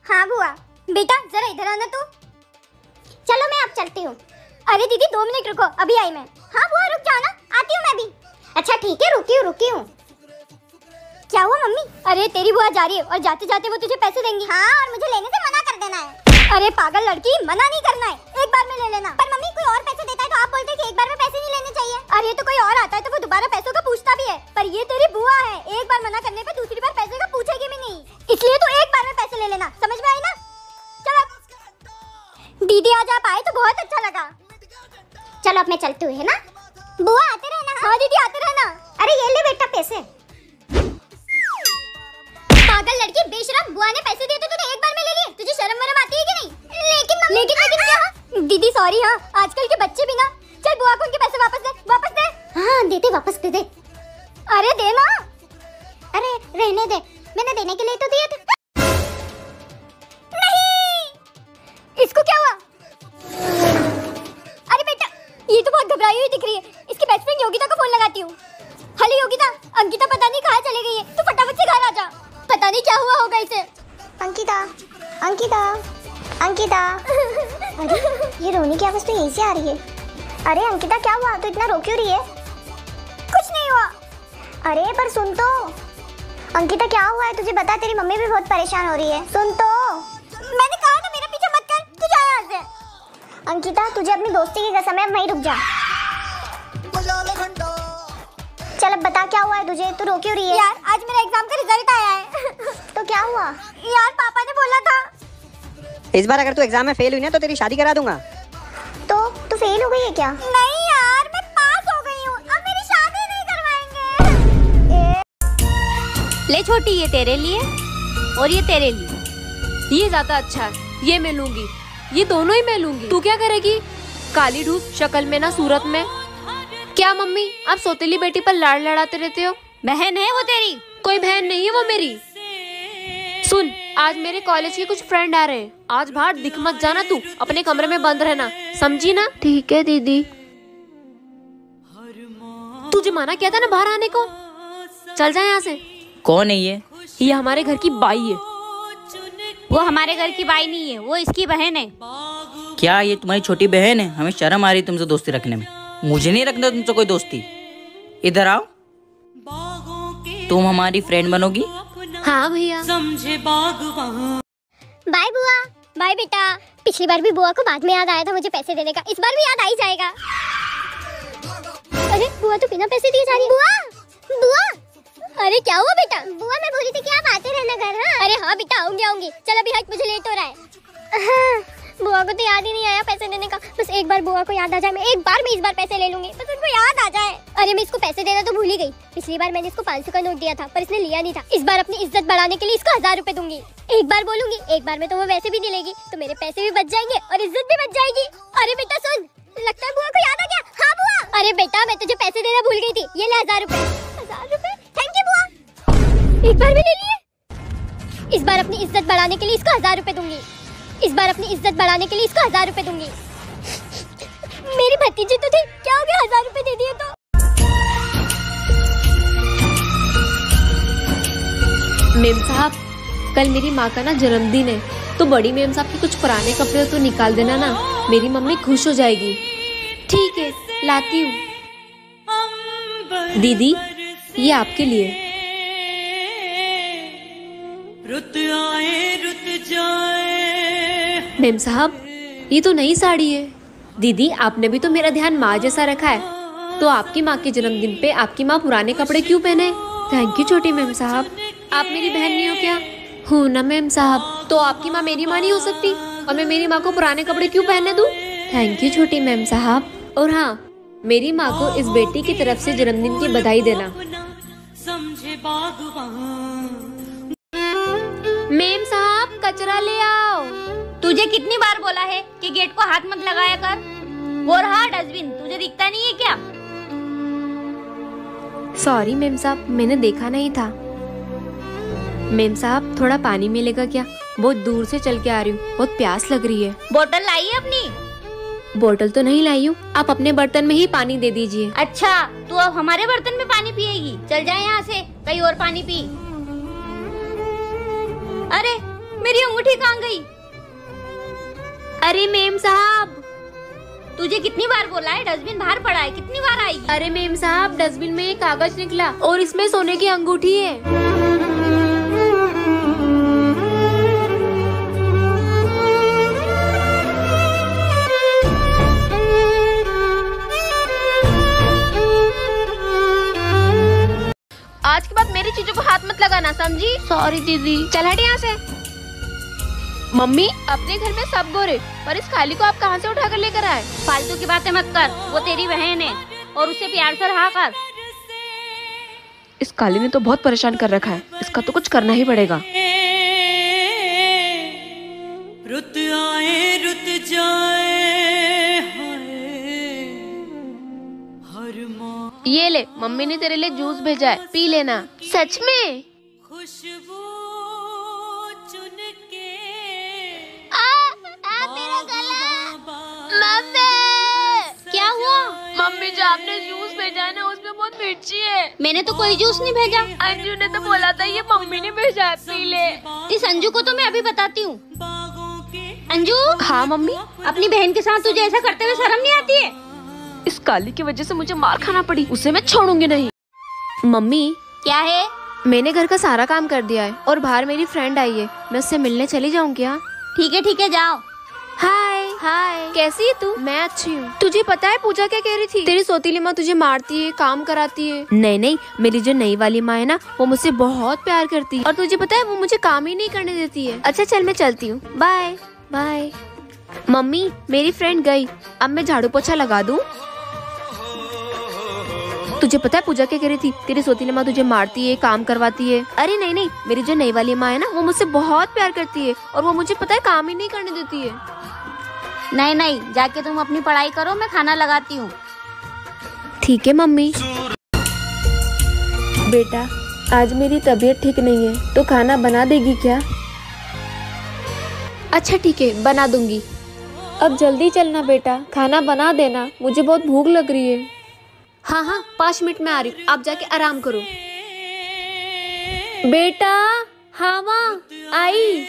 हाँ बुआ। बेटा जरा इधर आना तू। चलो मैं अब चलती हूँ। अरे दीदी 2 मिनट रुको, अभी आई मैं। हाँ बुआ रुक जाओ ना, आती हूँ मैं भी। अच्छा ठीक है, रुकी हूँ। क्या हुआ मम्मी? अरे तेरी बुआ जा रही है और जाते जाते वो तुझे पैसे देंगी। हाँ, और मुझे लेने से मना कर देना है। अरे पागल लड़की, मना नहीं करना है, एक बार में ले लेना। पर मम्मी कोई और पैसे देता है तो आप बोलते हैं कि एक बार में पैसे नहीं लेने चाहिए। अरे तो कोई और आता है तो वो दोबारा पैसों का पूछता भी है, पर ये तेरी बुआ है, एक बार मना करने पे दूसरी बार पैसे का पूछेगी भी नहीं। इसलिए तो एक बार में पैसे ले लेना, समझ में आई ना? चलो दीदी आज आप आए तो बहुत अच्छा लगा। चलो अब मैं चलती हूँ, है ना? बुआ आते रहना। हाँ दीदी आते रहना। अरे ये ले बेटा पैसे। पागल लड़की, बेशरम, बुआ ने पैसे दिए तो तूने एक बार में ले लिए। तुझे शर्म वरम आती है कि नहीं? लेकिन क्या? दीदी सॉरी। हाँ आजकल के बच्चे भी ना। चल बुआ को उनके पैसे वापस दे। हाँ देते, वापस दे दे। अरे दे ना। अरे रहने दे, मैंने देने के लिए तो दिए थे। नहीं, इसको क्या हुआ? अरे बेटा ये तो बहुत घबराई हुई दिख रही है। इसकी बेस्ट फ्रेंड योगिता को फोन लगाती हूँ। हेलो योगिता, अंकिता पता नहीं कहाँ चली गई है, तू फटाफट से घर आ जा। पता नहीं क्या हुआ होगा इसे। अंकिता अरे ये रोने की आवाज तो यहीं से आ रही है। अरे अंकिता क्या हुआ, तू इतना रो क्यों रही है? कुछ नहीं हुआ। अरे पर सुन तो। अंकिता क्या हुआ है तुझे बता, तेरी मम्मी भी बहुत परेशान हो रही है। सुन तो। मैंने कहा ना मेरा पीछा मत कर, तू जा यहाँ से। अंकिता तुझे अपनी दोस्ती की कसम है, अब वहीं रुक जा। चल अब बता क्या हुआ है तुझे, तू रो क्यों रही है? यार आज मेरा एग्जाम का रिजल्ट आया है। तो क्या हुआ? यार पापा ने बोला था इस बार अगर तू एग्जाम में फेल हुई ना तो तेरी शादी करा दूंगा। तो तू फेल हो गई है क्या? नहीं यार मैं पास हो गई हूँ, अब मेरी शादी नहीं करवाएंगे। ले छोटी, ये तेरे लिए और ये तेरे लिए। ये ज्यादा अच्छा है, ये मैं लूंगी। ये दोनों ही मैं लूंगी। तू क्या करेगी? काली ढूस शक्ल में ना सूरत में। क्या मम्मी आप सौतेली बेटी पर लाड़ लड़ाते रहते हो? बहन है वो तेरी? कोई बहन नहीं है वो मेरी। सुन, आज मेरे कॉलेज के कुछ फ्रेंड आ रहे हैं, आज बाहर दिख मत जाना, तू अपने कमरे में बंद रहना, समझी ना? ठीक है दीदी। तुझे मना किया था ना बाहर आने को, चल जा यहाँ से। कौन है ये? ये हमारे घर की बाई है। वो हमारे घर की बाई नहीं है, वो इसकी बहन है। क्या ये तुम्हारी छोटी बहन है? हमें शर्म आ रही तुमसे दोस्ती रखने में। मुझे नहीं रखना तुमसे कोई दोस्ती। इधर आओ, तुम हमारी फ्रेंड बनोगी? हाँ भैया। बाय बुआ। बाय बेटा। पिछली बार भी बुआ को बाद में याद आया था मुझे पैसे देने का, इस बार भी याद आ ही जाएगा। अरे बुआ तो बिना पैसे दिए जा रही है। बुआ अरे क्या हुआ बेटा? बुआ मैं बोली थी कि आप आते रहना घर। हाँ अरे हाँ बेटा आऊंगी। चल अभी हट, मुझे लेट हो रहा है। हाँ, बुआ को तो याद ही नहीं आया पैसे देने का। बस एक बार बुआ को याद आ जाए, मैं एक बार में इस बार पैसे ले लूंगी, बस उनको याद आ जाए। अरे मैं इसको पैसे देना तो भूल ही गई। पिछली बार मैंने इसको 500 का नोट दिया था पर इसने लिया नहीं था। इस बार अपनी इज्जत बढ़ाने के लिए इसको 1000 रुपए दूंगी। एक बार बोलूंगी, एक बार में तो वो वैसे भी नहीं लेगी, तो मेरे पैसे भी बच जाएंगे और इज्जत भी बच जाएगी। अरे बेटा सुन, लगता है बुआ को याद आ गया। हाँ बुआ। अरे बेटा मैं तुझे पैसे देना भूल गई थी, ये ले 1000 रुपए। 1000 रुपए? थैंक यू बुआ। एक बार में ले लिए। इस बार अपनी इज्जत बढ़ाने के लिए इसको 1000 रुपए दूंगी। इस बार अपनी इज्जत बढ़ाने के लिए इसको 1000 रुपए दूंगी। मेरी भतीजी तो थी, क्या हो गया 1000 रुपए दे दिए तो? मेम साहब कल मेरी माँ का ना जन्मदिन है, तो बड़ी मेम साहब के कुछ पुराने कपड़े तो निकाल देना ना, मेरी मम्मी खुश हो जाएगी। ठीक है लाती हूँ। दीदी ये आपके लिए। रुत आए रुत जाए। मेम साहब ये तो नई साड़ी है। दीदी आपने भी तो मेरा ध्यान माँ जैसा रखा है, तो आपकी माँ के जन्मदिन पे आपकी माँ पुराने कपड़े क्यों पहने? थैंक यू छोटी मेम साहब। आप मेरी बहन नहीं हो क्या? हूँ ना मेम साहब। तो आपकी माँ मेरी माँ नहीं हो सकती और मैं मेरी माँ को पुराने कपड़े क्यों पहनने दूँ? थैंक यू छोटी मेम साहब। और हाँ, मेरी माँ को इस बेटी की तरफ से जन्मदिन की बधाई देना। मेम साहब कचरा ले आओ। तुझे कितनी बार बोला है कि गेट को हाथ मत लगाया कर? वो रहा डस्टबिन, तुझे दिखता नहीं है क्या? सॉरी मेम साहब, मैंने देखा नहीं था। मेम साहब थोड़ा पानी मिलेगा क्या? बहुत दूर से चल के आ रही हूँ, बहुत प्यास लग रही है। बोतल लाई है अपनी? बोतल तो नहीं लाई हूँ, आप अपने बर्तन में ही पानी दे दीजिए। अच्छा तू अब हमारे बर्तन में पानी पिएगी? चल जाए यहाँ से, कहीं और पानी पी। अरे मेरी अंगूठी कहाँ गई? अरे मेम साहब, तुझे कितनी बार बोला है डस्टबिन बाहर पड़ा है, कितनी बार आएगी? अरे मेम साहब, डस्टबिन में एक कागज निकला और इसमें सोने की अंगूठी है। आज के बाद मेरी चीजों को हाथ मत लगाना, समझी? सॉरी दीदी। चल हट यहाँ से। मम्मी, अपने घर में सब गोरे, पर इस खाली को आप कहाँ से उठाकर लेकर आए? फालतू की बातें मत कर, वो तेरी बहन है और उसे प्यार से रहा कर। इस काली ने तो बहुत परेशान कर रखा है, इसका तो कुछ करना ही पड़ेगा। रुत आए रुत जाए ये ले, मम्मी ने तेरे लिए जूस भेजा है, पी लेना। सच में? खुशबू चुन के मेरा गला। मम्मी, क्या हुआ? मम्मी, जो आपने जूस भेजा है ना, उसमें बहुत मिर्ची है। मैंने तो कोई जूस नहीं भेजा। अंजू ने तो बोला था ये मम्मी ने भेजा है, पी ले। इस अंजू को तो मैं अभी बताती हूँ। अंजू। हाँ मम्मी। अपनी बहन के साथ तुझे ऐसा करते हुए शर्म नहीं आती है? इस काली की वजह से मुझे मार खाना पड़ी, उसे मैं छोड़ूंगी नहीं। मम्मी, क्या है? मैंने घर का सारा काम कर दिया है और बाहर मेरी फ्रेंड आई है, मैं उससे मिलने चली जाऊँ क्या? ठीक है जाओ। हाय हाय, कैसी है तू? मैं अच्छी हूँ। तुझे पता है पूजा क्या कह रही थी? तेरी सौतीली माँ तुझे मारती है, काम कराती है। नहीं, मेरी जो नई वाली माँ है ना, वो मुझसे बहुत प्यार करती है और तुझे पता है वो मुझे काम ही नहीं करने देती है। अच्छा चल, मैं चलती हूँ, बाय बाय। मम्मी, मेरी फ्रेंड गई, अब मैं झाड़ू पोछा लगा दूँ। तुझे पता है पूजा क्या कह रही थी? तेरी सौतीली माँ तुझे मारती है, काम करवाती है। अरे नहीं, मेरी जो नई वाली माँ है ना, वो मुझसे बहुत प्यार करती है और वो मुझे पता है काम ही नहीं करने देती है। नहीं, जाके तुम अपनी पढ़ाई करो, मैं खाना लगाती हूँ। ठीक है मम्मी। बेटा, आज मेरी तबीयत ठीक नहीं है, तो खाना बना देगी क्या? अच्छा ठीक है, बना दूंगी। अब जल्दी चलना बेटा, खाना बना देना, मुझे बहुत भूख लग रही है। हाँ, 5 मिनट में आ रही हूँ, आप जाके आराम करो। बेटा, हाँ माँ, आई।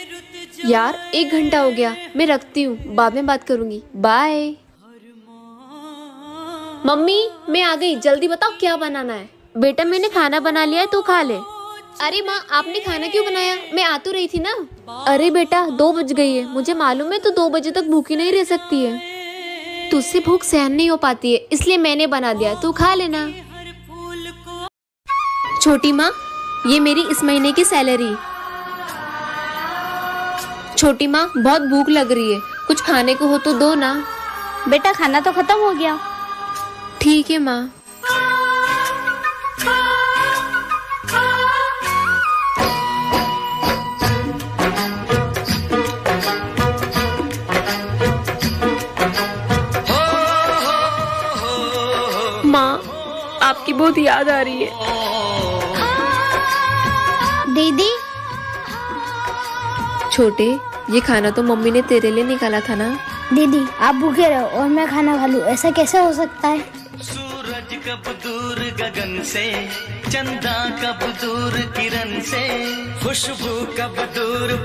यार 1 घंटा हो गया, मैं रखती हूँ, बाद में बात करूंगी, बाय। मम्मी, मैं आ गई, जल्दी बताओ क्या बनाना है। बेटा, मैंने खाना बना लिया है, तू खा ले। अरे माँ, आपने खाना क्यों बनाया? मैं आ तो रही थी ना। अरे बेटा, 2 बज गई है, मुझे मालूम है तू 2 बजे तक भूखी नहीं रह सकती है। तुझसे भूख सहन नहीं हो पाती है, इसलिए मैंने बना दिया, तू खा लेना। छोटी माँ, ये मेरी इस महीने की सैलरी। छोटी माँ, बहुत भूख लग रही है, कुछ खाने को हो तो दो ना। बेटा, खाना तो खत्म हो गया। ठीक है माँ। माँ, आपकी बहुत याद आ रही है। दीदी, छोटे, ये खाना तो मम्मी ने तेरे लिए निकाला था ना। दीदी आप भूखे रहो और मैं खाना खा लूं, ऐसा कैसे हो सकता है? सूरज कब दूर गगन से, चंदा कब दूर किरण से, खुशबू कब दूर